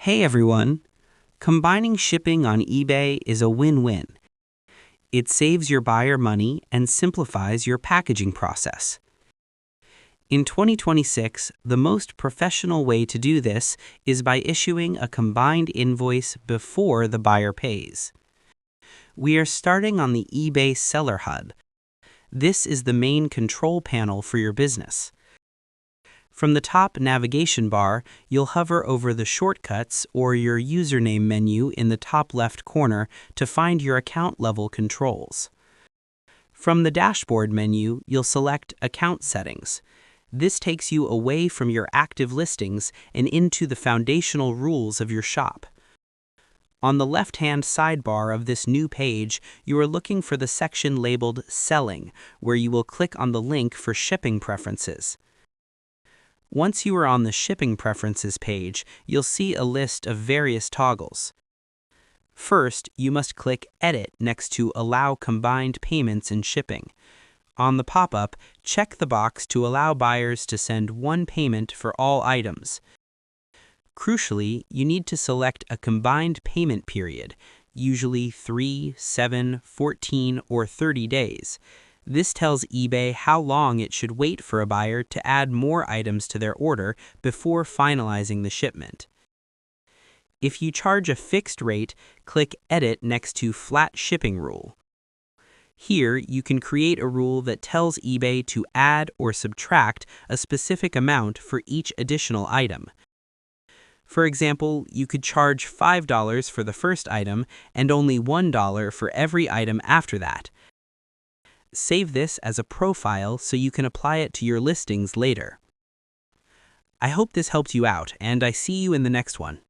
Hey everyone! Combining shipping on eBay is a win-win. It saves your buyer money and simplifies your packaging process. In 2026, the most professional way to do this is by issuing a combined invoice before the buyer pays. We are starting on the eBay Seller Hub. This is the main control panel for your business. From the top navigation bar, you'll hover over the shortcuts or your username menu in the top left corner to find your account level controls. From the dashboard menu, you'll select Account Settings. This takes you away from your active listings and into the foundational rules of your shop. On the left-hand sidebar of this new page, you are looking for the section labeled Selling, where you will click on the link for shipping preferences. Once you are on the Shipping Preferences page, you'll see a list of various toggles. First, you must click Edit next to Allow Combined Payments and Shipping. On the pop-up, check the box to allow buyers to send one payment for all items. Crucially, you need to select a combined payment period, usually 3, 7, 14, or 30 days. This tells eBay how long it should wait for a buyer to add more items to their order before finalizing the shipment. If you charge a fixed rate, click Edit next to Flat Shipping Rule. Here, you can create a rule that tells eBay to add or subtract a specific amount for each additional item. For example, you could charge $5 for the first item and only $1 for every item after that. Save this as a profile so you can apply it to your listings later. I hope this helped you out, and I see you in the next one.